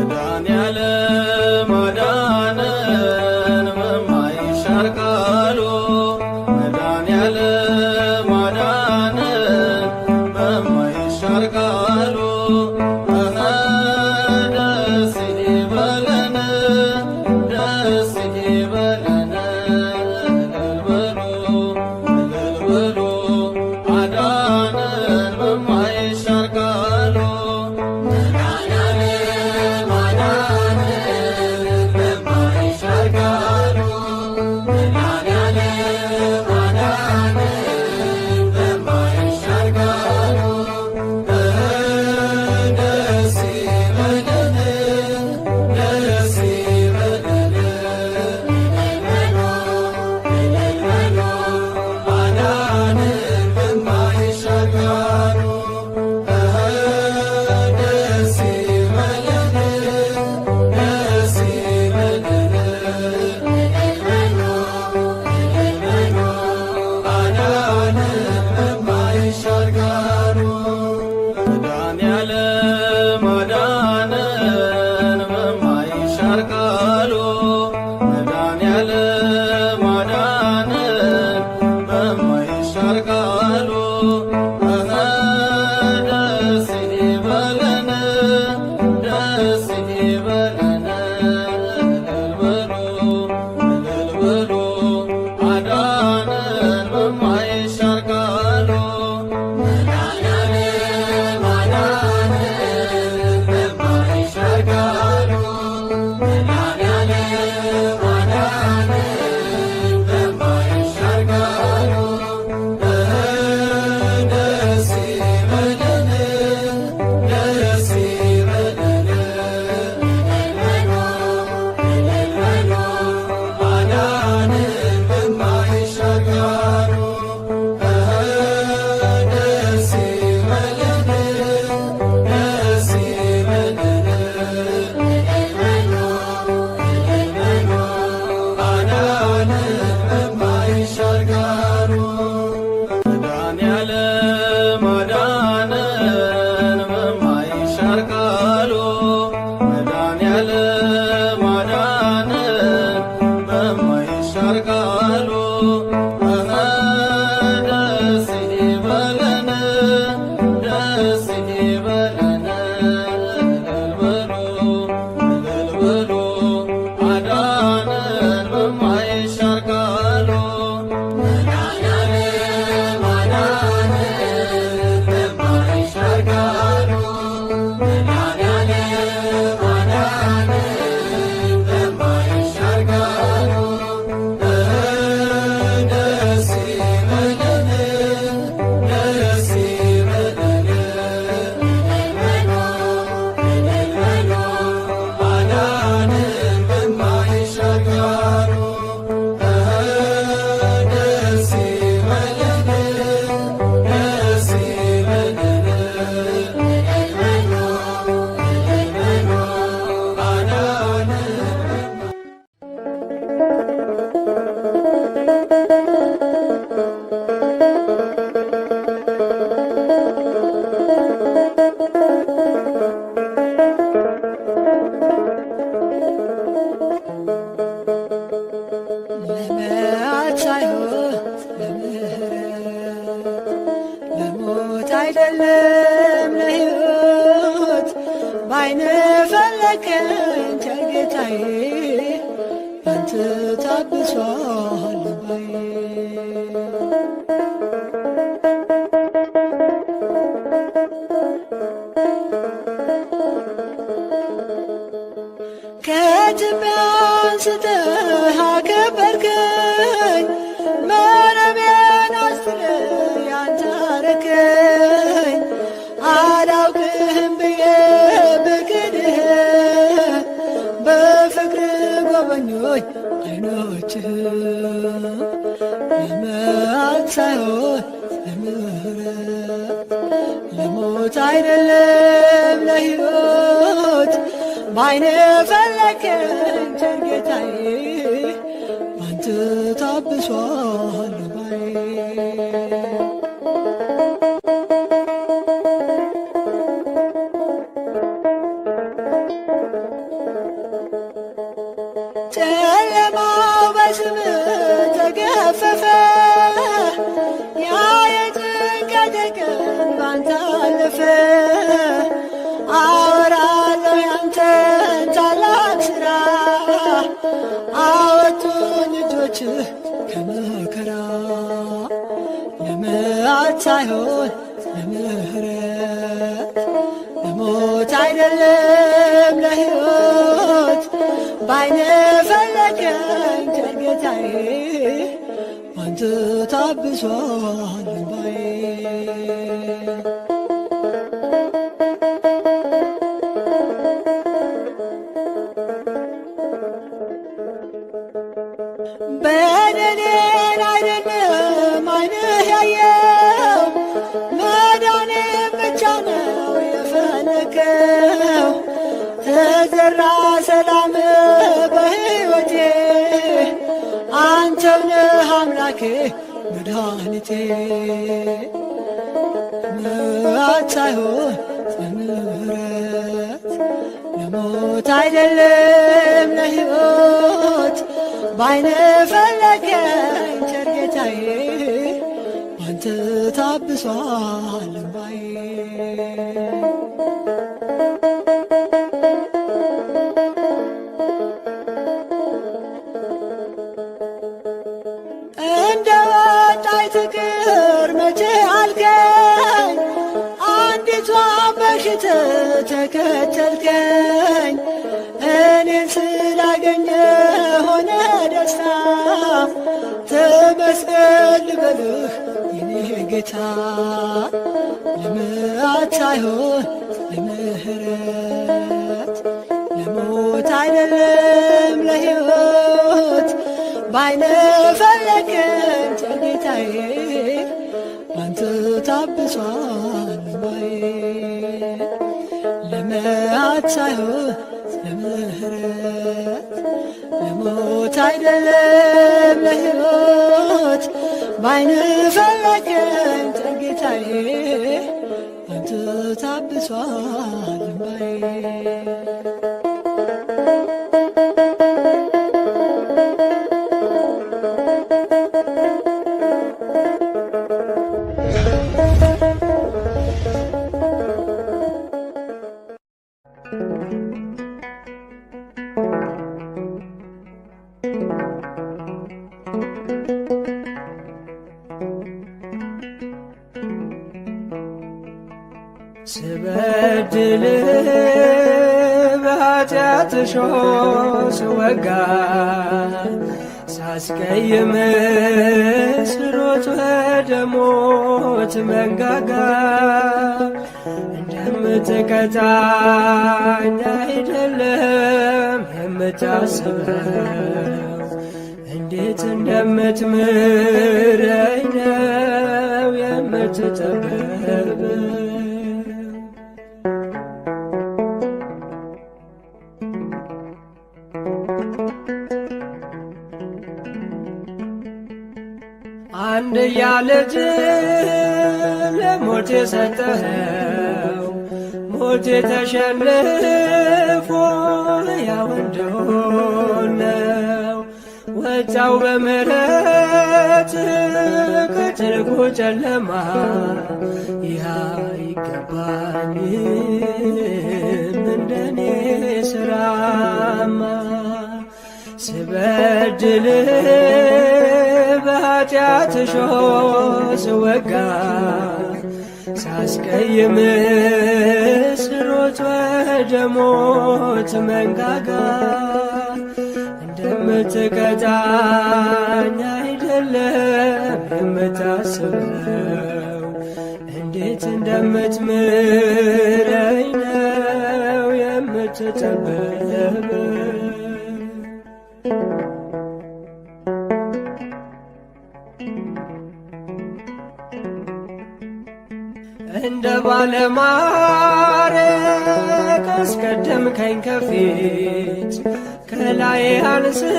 መድኃኔዓለም አዳነን በማይሻር ቃሉ መድኃኔዓለም አዳነን በማይሻር ቃሉ ደስ ይበለን ደስ ይበለን እልል በሉ አዳነን በማይሻር ቃሉ መድኃኔዓለም አዳነን በማይሻር ቃሉ መድኃኔዓለም አዳነን በማይሻር ቃሉ ደስ ይበለን ደስ ይበለን እልል በሉ አዳነን በማይሻር ቃሉ መድኃኔዓለም አዳነን በማይሻር ቃሉ መድኃኔዓለም አዳነን በማይሻር ቃሉ ደስ ይበለን ደስ ይበለን እልል በሉ አዳነን በማይሻር ቃሉ ለመዓት ሳይሆን ለምህረት ለሞት አይደለም ለሕይወት ባይነ ፈለከኝ ቸር ጌታዬ ባንተ ታብሷል ልባዬ ከትቢያ አንስተህ አከበርከኝ መረቤን አስጥለህ ያንተ አረከኝ አላውቅህም ብዬ ብክድህ በፍቅር ጎበኞች ዓይኖችህ ለመዓት ሳይሆን ለምህረት ለሞት አይደለም ለሕይወት ባይነ ፈለከኝ ቸር ጌታዬ ባንተ ታብሷል ልባዬ አለፈ። አወራለሁ ያንተን ታላቅ ሥራ አወጡኝ እጆችህ ከመከራ ለመዓት ሳይሆን ለምሕረት ለሞት አይደለም ለሕይወት ባይነ ፈለገኝ ቸር ጌታዬ ባንተ ታብሷል እንባዬ። በደሌን አይደለም ዓይንህ ያየው መዳኔን ብቻ ነው የፈለከው። ተዘራ ሰላም በሕይወቴ አንተው ነህ አምላኬ መድኃኒቴ። መዓት ሳይሆን ለምሕረት ለሞት አይደለም ለሕይወት ባይነ ፈለገኝ ቸር ጌታዬ ባንተ ታብሷል እንባዬ። እንደ ወጣች ትቅር መቼ አልከኝ አንዲቷን በሽታ ተከተልከኝ። እኔን ስላገኘ ሆነ ደስታ ተመስገን ልበልህ የኔ ጌታ። ለመዓት ሳይሆን ለምሕረት ለሞት አይደለም ለሕይወት ባይነ ፈለገኝ ቸር ጌታዬ ባንተ ታብሷል እንባዬ። ለመዓት ሳይሆን ለምሕረት ለሞት አይደለም ለሕይወት ባይነ ፈለገኝ ቸር ጌታዬ ባንተ ታብሷል እንባዬ። ስበድል በኃጢአት እሾህ ስወጋ ሳስቀይም ስሮጥ ወደ ሞት መንጋጋ እንደምትቀጣኝ አይደለም የምታስበው እንዴት እንደምትምረኝ ነው የምትጠበበው። አንድያ ልጅህን ለሞት የሰጠኸው ሞት ተሸንፎ ሕያው እንደሆነው ወጣው በምሕረትህ ከጥልቁ ጨለማ ይህ አይገባኝም እንደኔ ሥራማ። ስበድልህ በኃጢአት እሾህ ስወጋ ሳስቀይም ስሮጥ ወደ ሞት መንጋጋ እንደምትቀጣኝ አይደለም የምታስበው እንዴት እንደምትምረኝ ነው የምትጠበበው። እንደ ባለማዕረግ አስቀደምከኝ ከፊት ከላይ አንስተ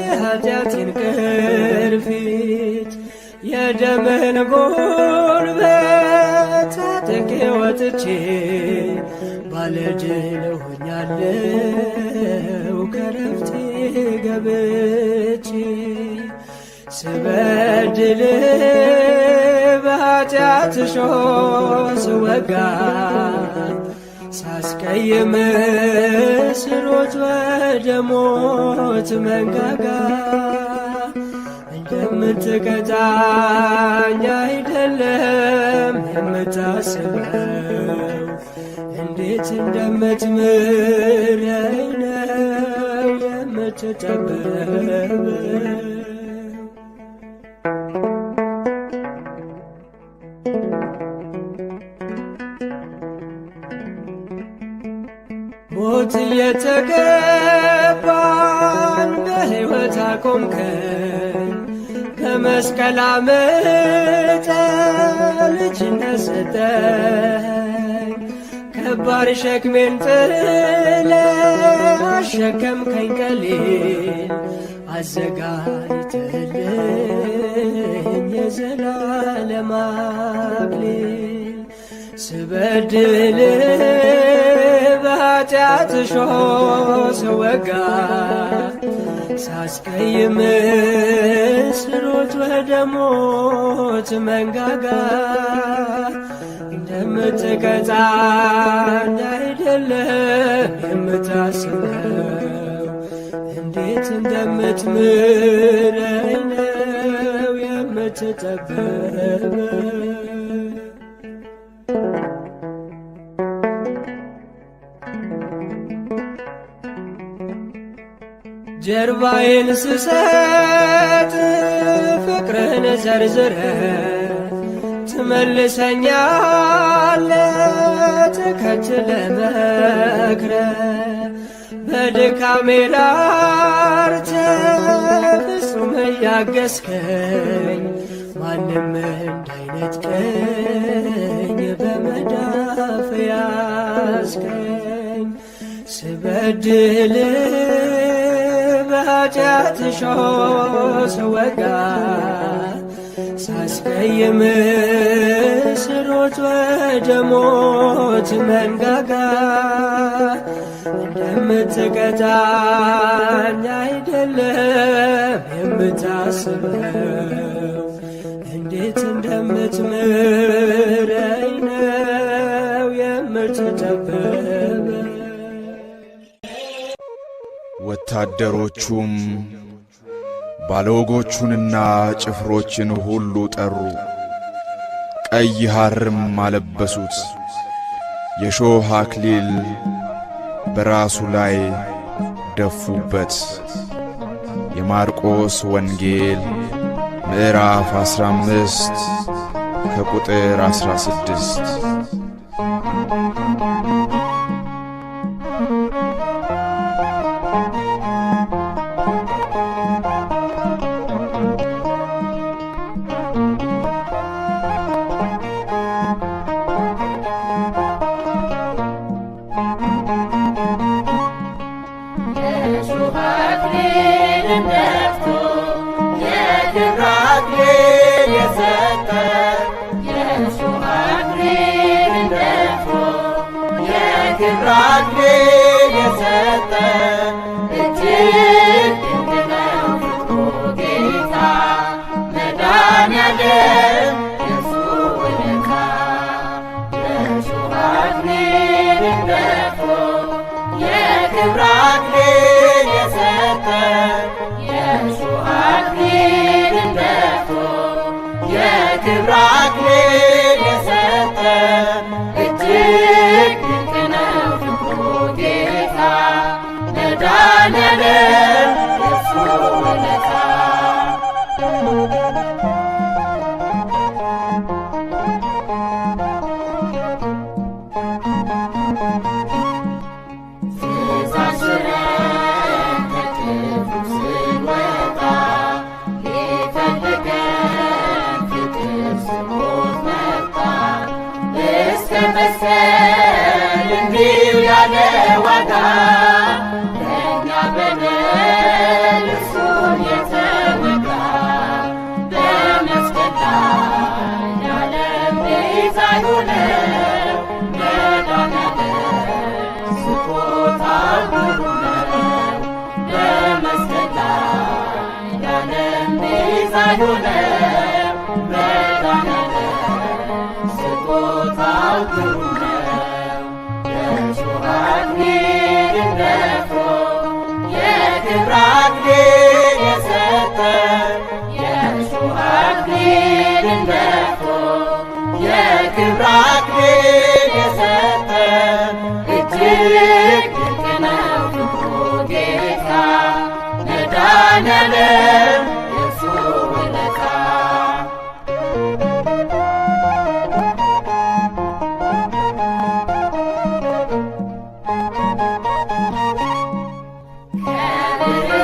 የኃጢአቴን ቅርፊት የደምህን ጉልበት ታጥቄ ወጥቼ ባለድል ሆኛለሁ ከረፍቴ ገብቼ ስበድል በኃጢአት እሾህ ስወጋ ሳስቀይም ስሮጥ ወደ ሞት መንጋጋ እንደምትቀጣኝ አይደለም የምታስበው እንዴት እንደምትምረኝ ነው የምትጠበበው። ሞት እየተገባን በሕይወት አቆምከኝ ከመስቀል አምልጠ ልጅነት ሰጠኝ። ከባድ ሸክሜን ጥለ አሸከምከኝ ቀሊል አዘጋጅተልኝ የዘላለም አክሊል ስበድል በኃጢአት እሾህ ስወጋ ሳስቀይም ስሮጥ ወደ ሞት መንጋጋ እንደምትቀጣኝ አይደለም የምታስበው እንዴት እንደምትምረኝ ነው የምትጠበበው። ጀርባዬን ስሰጥ ፍቅርህን ዘርዝረ ትመልሰኛለ ተከትለ መክረ በድካሜ ላርተ ፍጹም እያገዝከኝ ማንም እንዳይነጥቀኝ በመዳፍ ያዝከኝ ስበድል በኃጢአት እሾህ ስወጋ ሳስቀይም ስሮጥ ወደ ሞት መንጋጋ እንደምትቀጣኝ አይደለም የምታስበው እንዴት እንደምትምረኝ ነው የምትጠበበው። ወታደሮቹም ባለወጎቹንና ጭፍሮችን ሁሉ ጠሩ፣ ቀይ ሐርም አለበሱት፣ የሾህ አክሊል በራሱ ላይ ደፉበት። የማርቆስ ወንጌል ምዕራፍ 15 ከቁጥር 16። I ግሩም ነው። የእሾህ አክሊልን ደፍቶ የክብር አክሊል የሰጠን የእሾህ አክሊልን ደፍቶ የክብር አክሊል የሰጠን እጅግ ድንቅ ነው ፍቅሩ ጌታ መድኃኔዓለም የእርሱ ውለታ።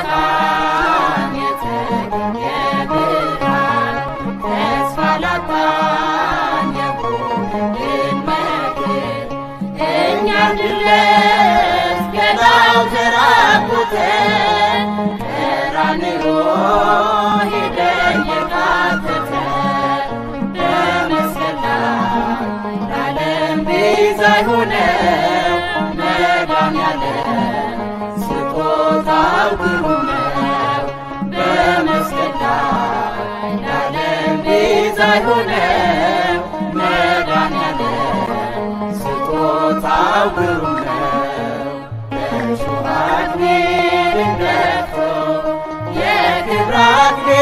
ከብርሃን የተገኘ ብርሃን ተስፋ ላጣን የቆመልን መክር እኛ እንድንለብስ ገላው ተራቁተን ቀራንዮ ሄደን የካተተን በመስቀል ላይ ለዓለም ቤዛ የሆነው መድኃኔዓለም ስጦታው ግሩም ነው። በመስቀል ላይ ለዓለም ቤዛ የሆነው መድኃኔዓለም ስጦታው ግሩም ነው። የእሾህ አክሊልን ደፍቶ የክብር አክሊል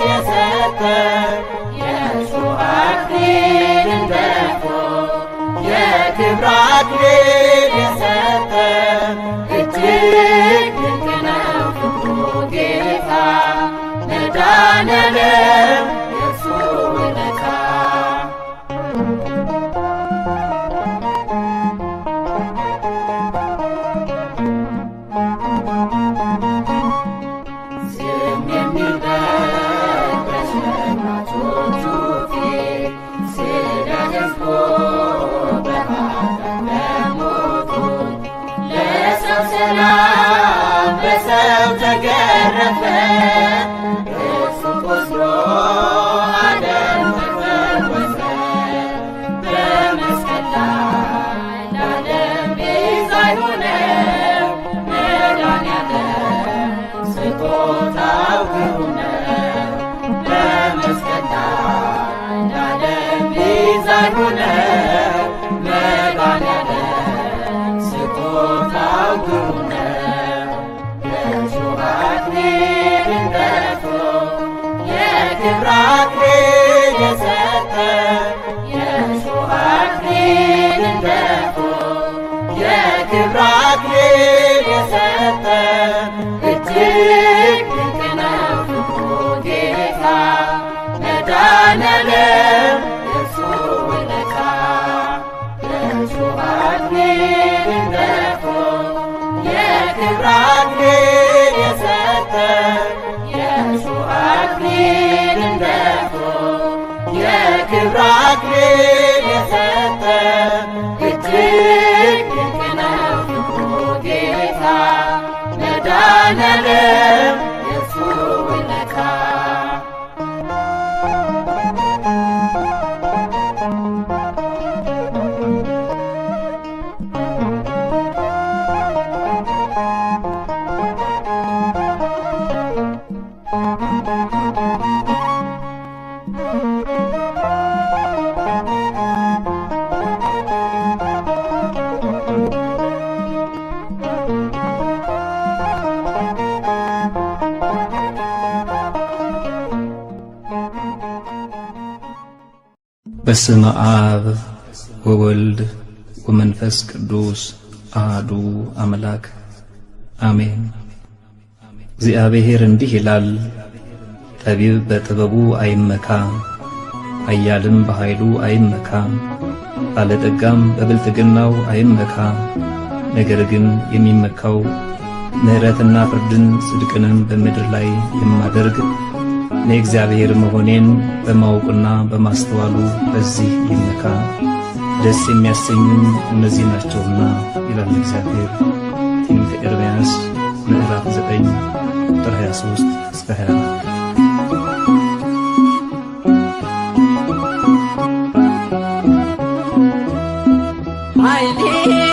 የሰጠን የእሾህ አክሊልን ደፍቶ የክብር አክሊል የሰጠን እጅግ ድንቅ ነው ፍቅሩ ጌታ መድኃኔዓለም የእርሱ ውለታ። ዝም የሚል በግ በሸማቾቹ ፊት ስለ ሕዝቡ በኃጢአት በሞቱት ለሰው ሰላም በሰው ተገረፈ እርሱ ቆስሎ ዓለም ተፈወሰ። በመስቀል ላይ ለዓለም ቤዛ የሆነው መድኃኔዓለም ስጦታው ግሩም ነው። በመስቀል ላይ ለዓለም ቤዛ የሆነው መድኃኔዓለም ስጦታው ግሩም ነው። የእሾህ አክሊልን ደፍቶ የክብር አክሊል የሰጠን የእሾህ አክሊልን ደፍቶ የክብር አክሊል የሰጠን እጅግ ድንቅ ነው ፍቅሩ ጌታ መድኃኔዓለም የእርሱ ውለታ። የእሾህ አክሊልን ደፍቶ የክብር አክሊል የሰጠን የእሾህ አክሊልን ደፍቶ የክብር አክሊል የሰጠን እጅግ ድንቅ ነው ፍቅሩ ጌታ መድኃኔዓለም የእርሱ ውለታ። በስመ አብ ወወልድ ወመንፈስ ቅዱስ አሐዱ አምላክ አሜን። እግዚአብሔር እንዲህ ይላል፣ ጠቢብ በጥበቡ አይመካ፣ ኃያልም በኃይሉ አይመካ፣ ባለጠጋም በብልጥግናው አይመካ። ነገር ግን የሚመካው ምሕረትና ፍርድን ጽድቅንም በምድር ላይ የማደርግ እኔ እግዚአብሔር መሆኔን በማወቁና በማስተዋሉ በዚህ ይመካ። ደስ የሚያሰኙም እነዚህ ናቸውና ይላል እግዚአብሔር። ትንቢተ ኤርምያስ ምዕራፍ 9 ቁጥር 23 እስከ 24። ኃይሌ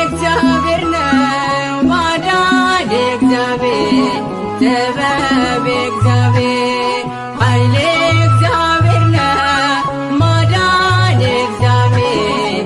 እግዚአብሔር ነው፣ ማዳን እግዚአብሔር፣ ጥበብ እግዚአብሔር። ኃይሌ እግዚአብሔር ነው፣ ማዳን እግዚአብሔር፣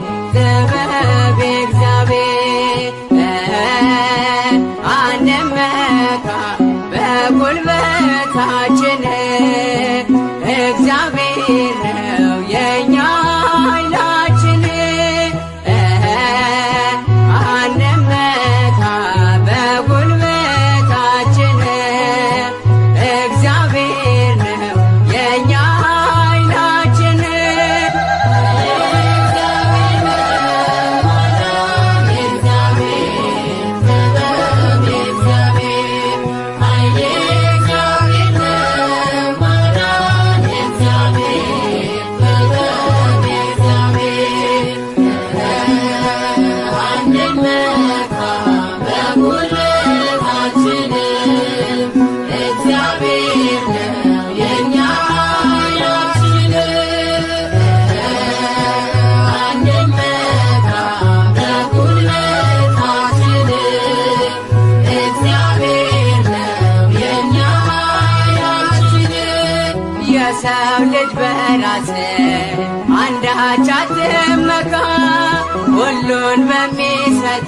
ሁሉን በሚሰጥ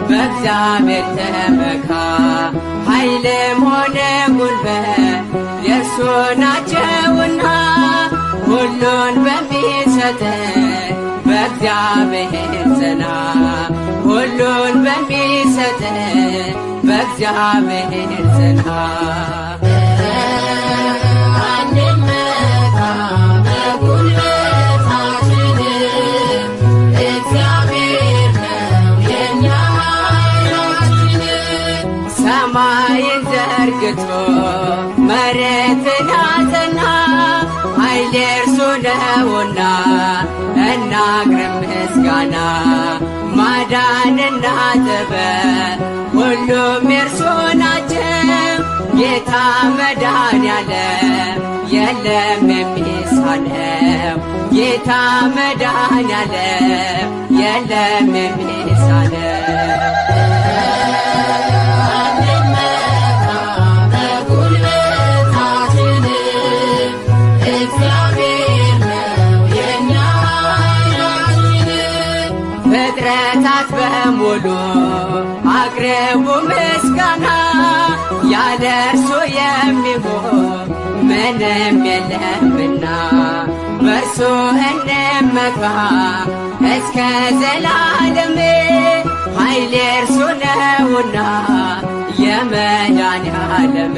በእግዚአብሔር ተመካ። ኃይልም ሆነ ጉልበት የእርሱ ናቸውና ሁሉን በሚሰጥ በእግዚአብሔር ጽና። ሁሉን በሚሰጥ በእግዚአብሔር ጽና። አንመካ በጉልበታችን እግዚአብሔር ነው የእኛ ኃይላችን። ሰማይን ዘርግቶ መሬትን አጸና ኃይል የእርሱ ነውና እናቅርብ ምስጋና። ማዳንና ጥበብ ሁሉም የእርሱ ናቸው። ጌታ መድኃኔዓለም የለም የሚሳነው። ጌታ መድኃኔዓለም የለም የሚሳነው። ፍጥረታት በሙሉ አቅርቡ ምስጋና ያለ እርሱ የሚሆን ምንም የለምና በእርሱ እንመካ እስከ ዘላለም። ኃይል የእርሱ ነውና የመድኃኔዓለም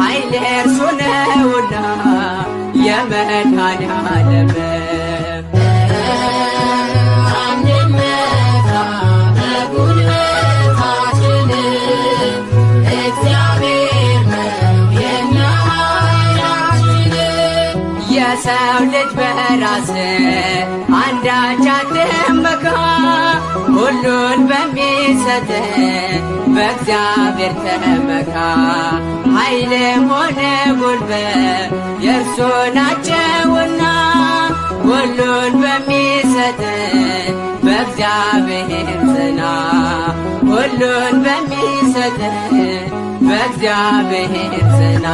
ኃይል የእርሱ ነውና የመድኃኔዓለም የሰው ልጅ በራስ አንዳች አትመካ። ሁሉን በሚሰጥ በእግዚአብሔር ተመካ። ኃይልም ሆነ ጉልበት የእርሱ ናቸውና ሁሉን በሚሰጥ በእግዚአብሔር ጽና። ሁሉን በሚሰጥ በእግዚአብሔር ጽና።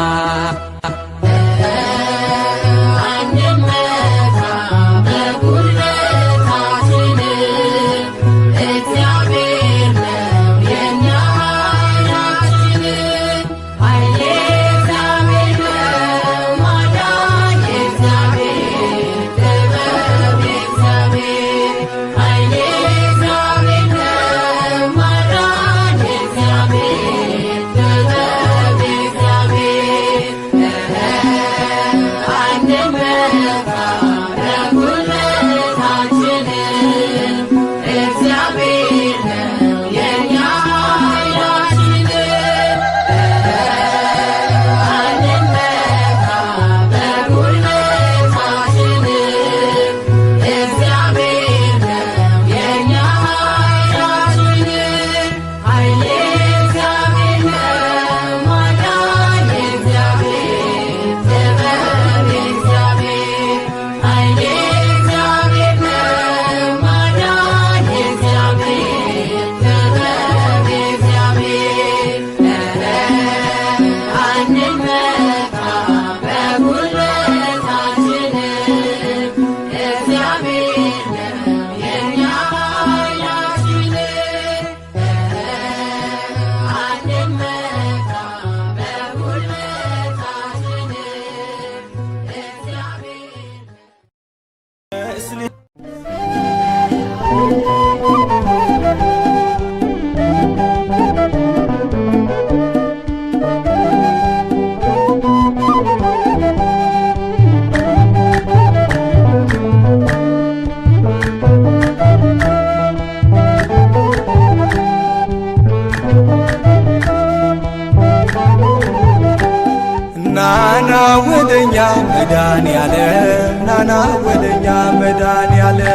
ናና ወደኛ መድኃኔዓለም ናና ወደኛ መድኃኔዓለም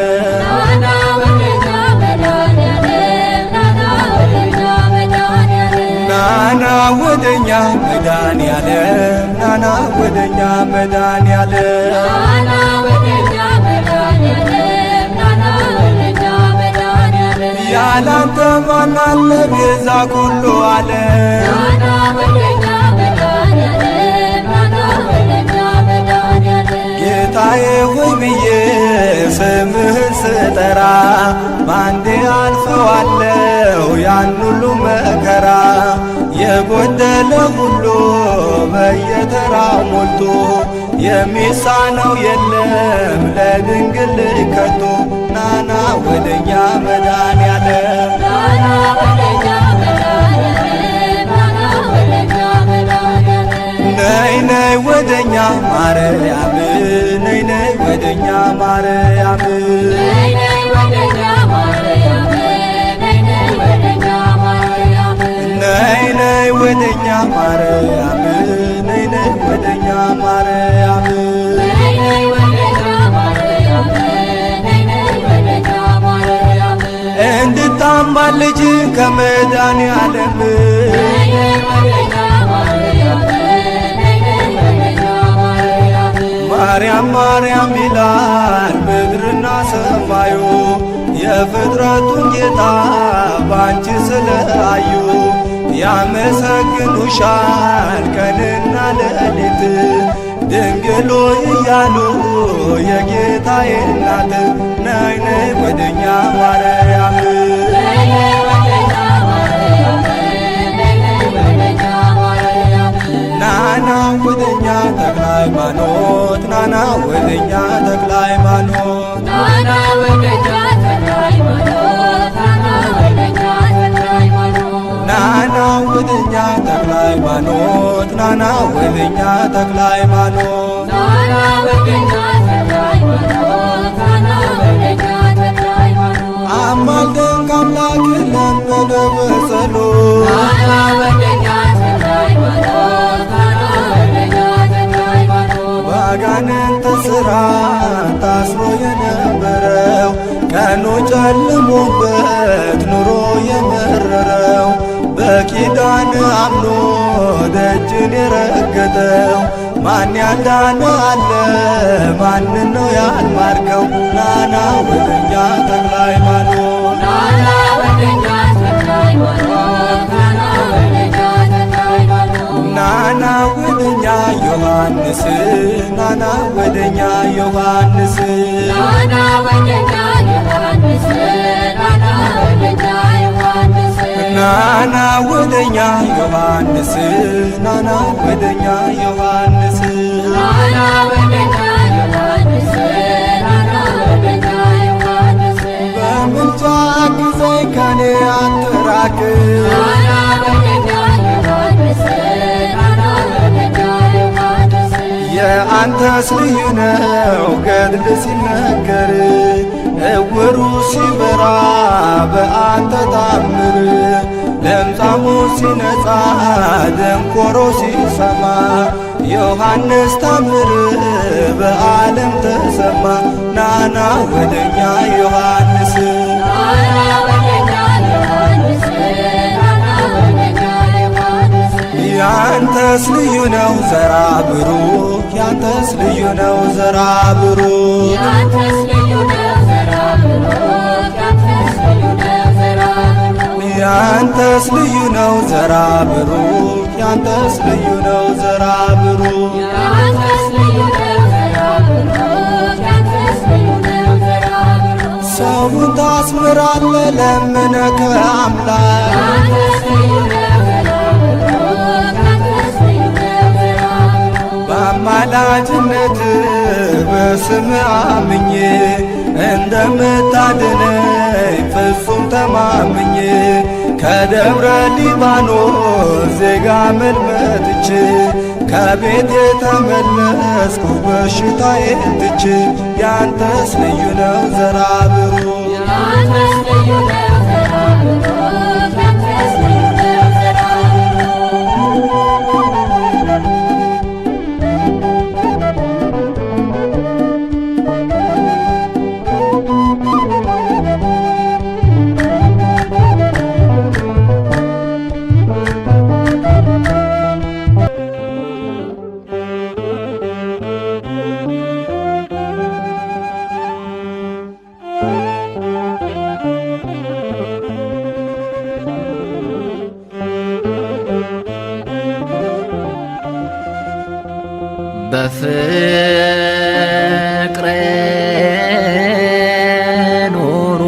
ናና ወደኛ መድኃኔዓለም ናና ወደኛ መድኃኔዓለም ናና ወደኛ መድኃኔዓለም ናና ወደኛ መድኃኔዓለም ናና ወደኛ መድኃኔዓለም ያላንተ ማን አለ ቤዛ ኩሉ ዓለም ናና ወደኛ ጌታዬ ሆይ ብዬ ስምህን ስጠራ ባንዴ አልፈዋለው ያን ሁሉ መከራ የጎደለ ሁሉ በየተራው ሞልቶ የሚሳነው የለም ለድንግል ከቶ ናና ወደኛ መድኃኔዓለም ናና ወደኛ መድኃኔዓለም ናና ወደኛ መድኃኔዓለም ነይ ነይ ወደኛ ማርያም ነይ ነይ ወደኛ ማርያም ነይ ነይ ወደኛ ማርያም ነይ ነይ ወደኛ ማርያም ነይ ነይ ወደኛ ማርያም ነይ ነይ ወደኛ ማርያም ነይ ነይ ወደኛ ማርያም ነይ ነይ ወደኛ ማርያም እንድታማልጅ ከመድኃኔዓለም ነይ ነይ ወደኛ ማርያም ነይ ነይ ወደኛ ማርያም ማርያም ማርያም ይላል ምድርና ሰማዩ የፍጥረቱን ጌታ ባንቺ ስለአዩ ያመሰግኑሻል ቀንና ሌሊት ድንግሎ እያሉ የጌታዬ እናት ነይ ነይ ወደኛ ማርያም ነይ ነይ ወደኛ ማርያም ነይ ነይ ወደኛ ማርያም ናና ወደኛ ተክለ ሃይማኖት ናና ወደኛ ተክለ ሃይማኖት ናና ወደኛ ተክለ ሃይማኖት ናና ወደኛ ተክለ ሃይማኖት ናና ወደኛ ተክለ ሃይማኖት ናና ወደኛ ተክለ ሃይማኖት ናና ወደኛ ተክለ ሃይማኖት ናና ወደኛ ተክለ ሃይማኖት አማልደን ከአምላክ ለመነ በጸሎት ናና ወደኛ ተክለ ሃይማኖት ናና ወደኛ ተክለ ሃይማኖት ባጋንንት ሥራ ታስሮ የነበረው ቀኑ ጨልሞበት ኑሮ የመረረው በኪዳን አምኖ ደጅን የረገጠው ማን ያዳነ አለ ማንን ነው ያልማርከው ናና ወደኛ ተክለ ሃይማኖት ናና ወደኛ ተክለ ሃይማኖት ናና ወደኛ ተክለ ሃይማኖት ናና ወደኛ ዮሐንስ ናና ወደኛ ዮሐንስ ናና ወደኛ ዮሐንስ ናና ወደኛ ዮሐንስ ናና ወደኛ ዮሐንስ ናና ወደኛ ዮሐንስ ናና ወደኛ ዮሐንስ ናና ወደኛ ዮሐንስ በምልጃ ጊዜኝ ከኔ አትራቅ ናና ወደኛ ዮሐንስ ናና ወደኛ ዮሐንስ የአንተስ ልዩ ነው ገድል ሲነገር እውሩ ሲበራ በአንተ ታምር ለምጻሙ ሲነጻ ደንቆሮ ሲሰማ ዮሐንስ ታምር በዓለም ተሰማ ናና ወደኛ ዮሐንስ ናና ወደኛ ዮሐንስ ናና ወደኛ ዮሐንስ ያንተስ ልዩ ነው ዘራ ብሩክ ያንተስ ልዩ ነው ዘራ ብሩክ ያንተስ ልዩ ነው ዘራ ብሩክ ያንተስ ልዩ ነው ዘራ ብሩክ ያንተስ ልዩ ነው ዘራ ብሩክ ያንተስ ልዩ ነው ዘራ ብሩክ ያንተስ ልዩ ነው ዘራ ብሩክ ያንተስ ልዩ ነው ዘራ ብሩክ ሰውን ታስምራለ ለምነ ከአምላክ ያንተስ ልዩ ነው ዘራ ብሩክ ያንተስ ልዩ ነው ዘራ ብሩክ በአማላጅነት በስም አምኜ እንደምታድነኝ ፍጹም ተማምኜ ከደብረ ሊባኖስ ዜጋ መልመጥቼ ከቤት የተመለስኩ በሽታዬን ትቼ ያንተስ ልዩ ነው ዘራ ብሩክ ያንተስ ልዩ ነው ዘራ ብሩክ ያንተስ ልዩ ነው ዘራ ብሩክ በፍቅር ኑሮ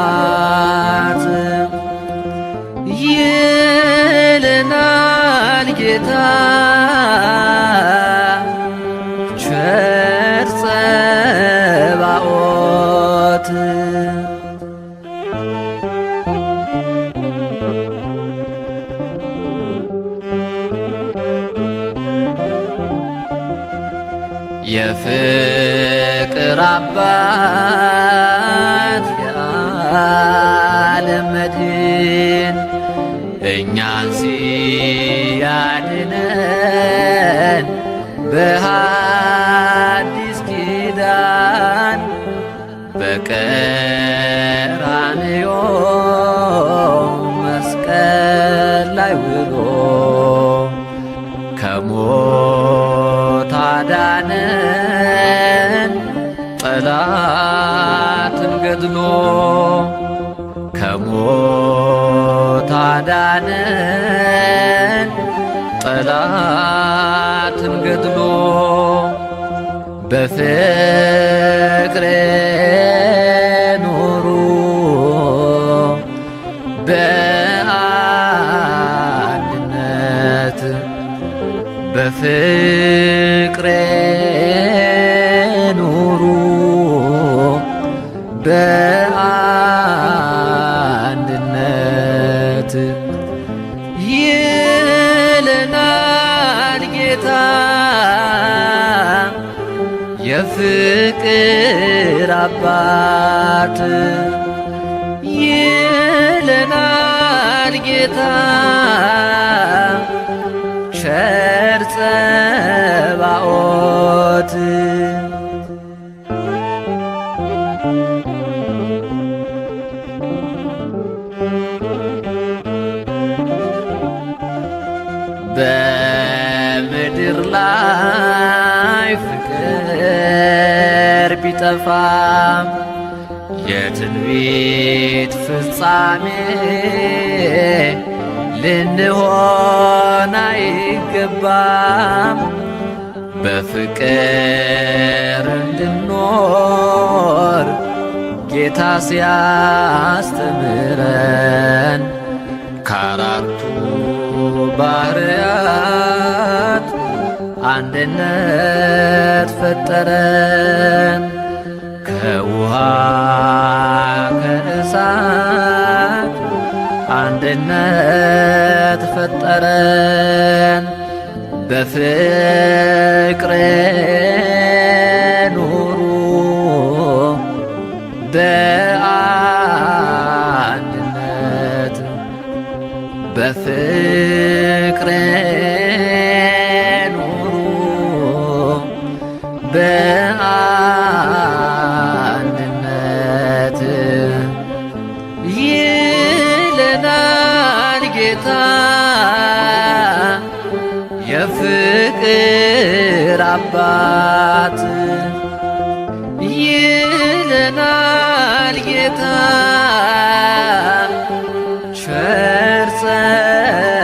አባት ይለናል ጌታ ቸር ጸባኦት የፍቅር አባት የዓለም መድህን እኛን ሲያድነን በሐዲስ ኪዳን በቀራንዮ መስቀል ላይ ውሎ ከሞት አዳነን ጠላትን ገድሎ ከሞት አዳነን ጠላትን ገድሎ በፍቅር ኑሩ በአንድነት በፍቅር ኑሩ በአንድነት ይለናል ጌታ የፍቅር አባት ይለናል ጌታ ቸር ጸባኦት በምድር ላይ ፍቅር ቢጠፋም የትንቢት ፍጻሜ ልንሆን አይገባም። በፍቅር እንድኖር ጌታ ሲያስተምረን ከአራቱ ባህርያት አንድነት ፈጠረን። ከውሃ ከእሳት አንድነት ፈጠረን። በፍቅር ኑሩ በአንድነት በፍቅር ኑሩ በአንድነት ይለናል ጌታ የፍቅር አባት ይለናል ጌታ ቸር ጸባኦት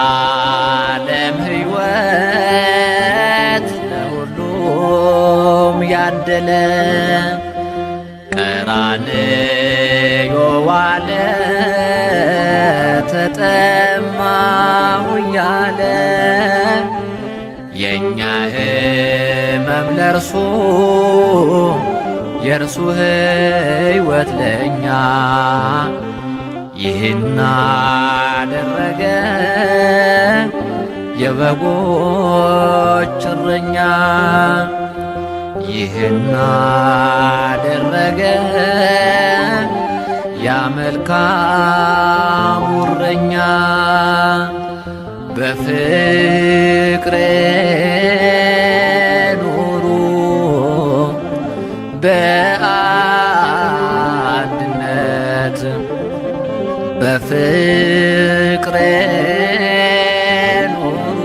የዘላለም ሕይወት ለሁሉም ያደለ ቀራንዮ ዋለ ተጠማሁ እያለ የእኛ ሕመም ለእርሱ የእርሱ ሕይወት ለእኛ ይህን አደረገ የበጎች እረኛ ይህን አደረገ ያ መልካሙ እረኛ በፍቅር ኑሩ በአንድነት በፍቅር ኑሩ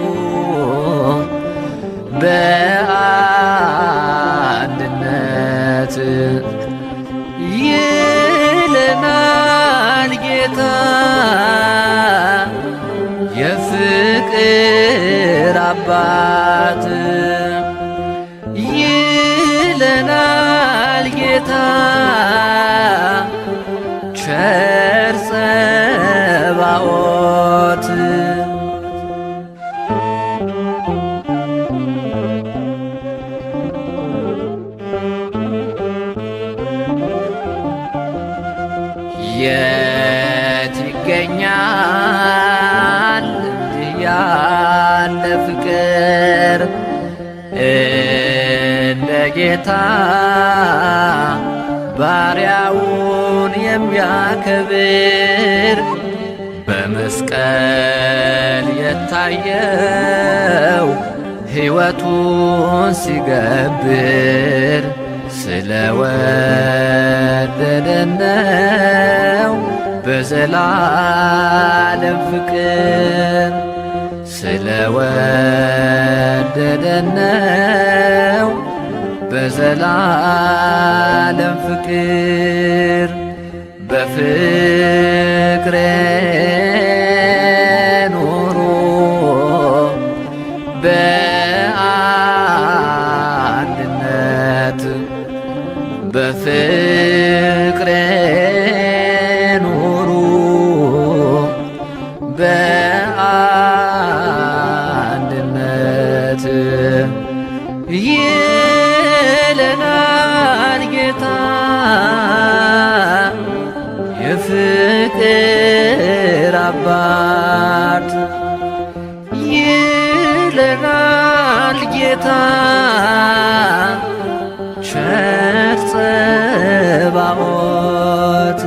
በአንድነት ይለናል ጌታ የፍቅር አባት ይለናል ጌታ ቸር ጸባኦት። የት ይገኛል እንዲህ ያለ ፍቅር እንደ ጌታ ባሪያውን የሚያከብር? በመስቀል የታየው ሕይወቱን ሲገብር ስለወደደን ነው በዘላለም ፍቅር። ስለወደደን ነው በዘላለም ፍቅር። በፍቅሬ ኑሩ በአንድነት በፍቅሬ ኑሩ በአንድነት ይለናል ጌታ የፍቅር አባት ይለናል ጌታ ቸር ጸባኦት።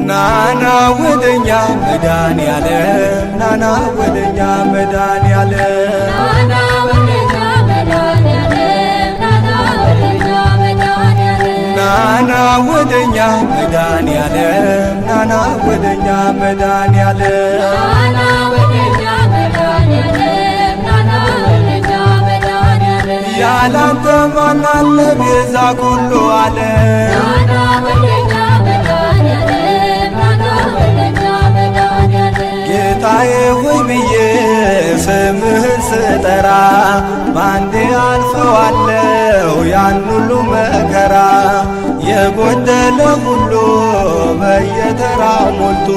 ናና ወደኛ መድኃኔዓለም ናና ወደኛ መድኃኔዓለም ናና ወደኛ መድኃኔዓለም ናና ወደኛ መድኃኔዓለም ናና ወደኛ መድኃኔዓለም ናና ወደኛ መድኃኔዓለም ናና ወደኛ መድኃኔዓለም ያላንተ ማን አለ ቤዛ ኩሉ ዓለም ናና ወደኛ መድኃኔዓለም ናና ወደኛ መድኃኔዓለም ጌታዬ ሆይ ብዬ ስምህን ስጠራ ባንዴ አልፈዋለው ያን ሁሉ መከራ የጎደለ ሁሉ በየተራው ሞልቶ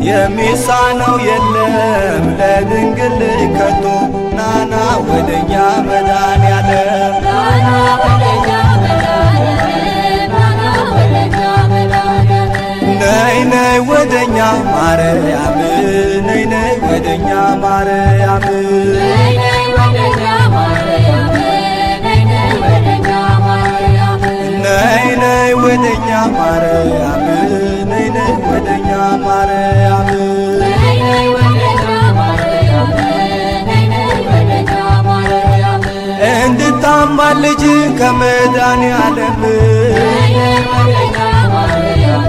የሚሳነው የለም ለድንግል ከቶ ናና ወደኛ መድኃኔዓለም ናና ወደኛ መድኃኔዓለም ናና ወደኛ መድኃኔዓለም ነይ ነይ ወደኛ ማርያም ነይ ነይ ወደኛ ማርያም ነይ ነይ ወደኛ ማርያም ነይ ነይ ወደኛ ማርያም ነይ ነይ ወደኛ ማርያም ነይ ነይ ወደኛ ማርያም ነይ ነይ ወደኛ ማርያም ነይ ነይ ወደኛ ማርያም እንድታማልጅ ከመድኃኔዓለም ነይ ነይ ወደኛ ማርያም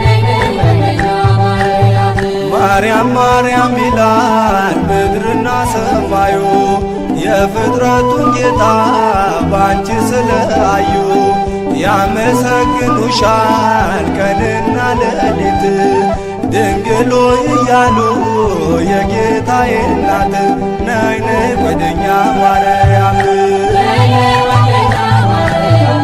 ነይ ነይ ወደኛ ማርያም ማርያም ማርያም ይላል ምድርና ሰማዩ የፍጥረቱን ጌታ ባንቺ ስለአዩ ያመሰግኑሻል ቀንና ሌሊት ድንግሎ እያሉ የጌታዬ እናት ነይ ነይ ወደኛ ማርያም ነይ ነይ ወደኛ ማርያም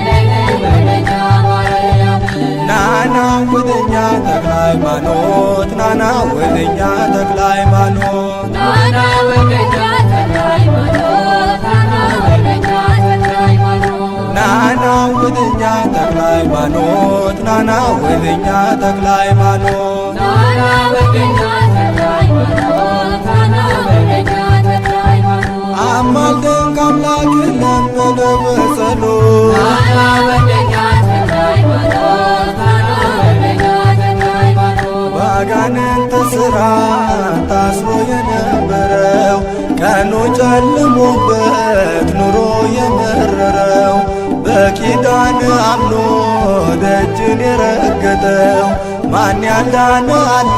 ነይ ነይ ወደኛ ማርያም ናና ወደኛ ተክለ ሃይማኖት ናና ወደኛ ተክለ ሃይማኖት ናና ወደኛ ተክለ ሃይማኖት ናና ወደኛ ተክለ ሃይማኖት ናና ወደኛ ተክለ ሃይማኖት ናና ወደኛ ተክለ ሃይማኖት ናና ወደኛ ተክለ ሃይማኖት ናና ወደኛ ተክለ ሃይማኖት አማልደን ከአምላክ ለመነ በጸሎት ናና ወደኛ ጨልሞበት ኑሮ የመረረው በኪዳን አምኖ ደጅን የረገጠው ማን ያዳነ አለ?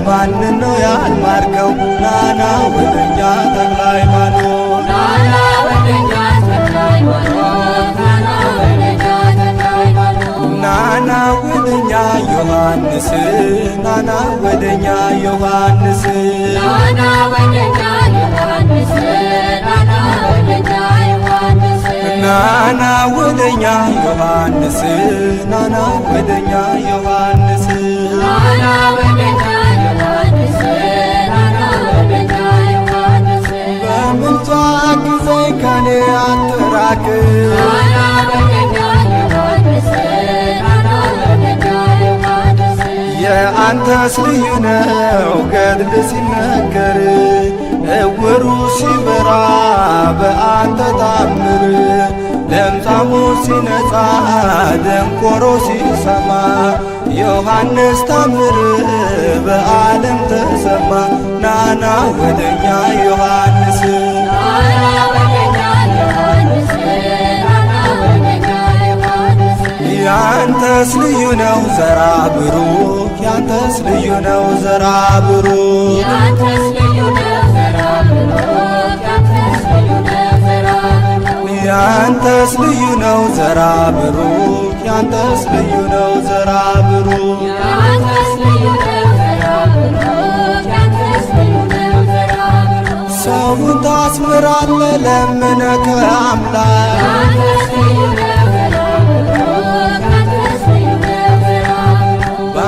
ማንን ነው ያልማርከው? ናና ወደኛ ተክለ ሃይማኖት ናና ወደኛ ተክለ ሃይማኖት ናና ወደኛ ዮሐንስ ናና ወደኛ ዮሐንስ ናና ወደኛ ዮሐንስ ናና ወደኛ ዮሐንስ ናና ወደኛ ዮሐንስ ናና ወደኛ ዮሐንስ በምልጃ አግዘኝ ከኔ አትራቅ የአንተስ ልዩ ነው ገድል ሲነገር እውሩ ሲበራ በአንተ ታምር ለምጻሙ ሲነጻ ደንቆሮ ሲሰማ ዮሐንስ ታምር በዓለም ተሰማ ናና ወደኛ ዮሐንስ ያንተስ ልዩ ነው ዘራ ብሩክ ያንተስ ልዩ ነው ዘራ ብሩክ ያንተስ ልዩ ነው ዘራ ብሩክ ያንተስ ልዩ ነው ዘራ ብሩክ ሰውን ታስምራለ ለምነከ አምላክ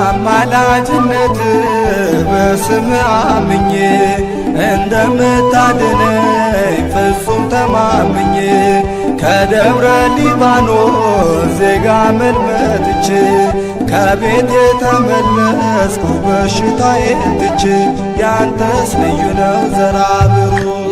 በአማላጅነት በስም አምኜ እንደምታድነኝ ፍጹም ተማምኜ ከደብረ ሊባኖስ ዜጋ መልመጥቼ ከቤት የተመለስኩ በሽታዬን ትቼ ያንተስ ልዩ ነው ዘራ ብሩክ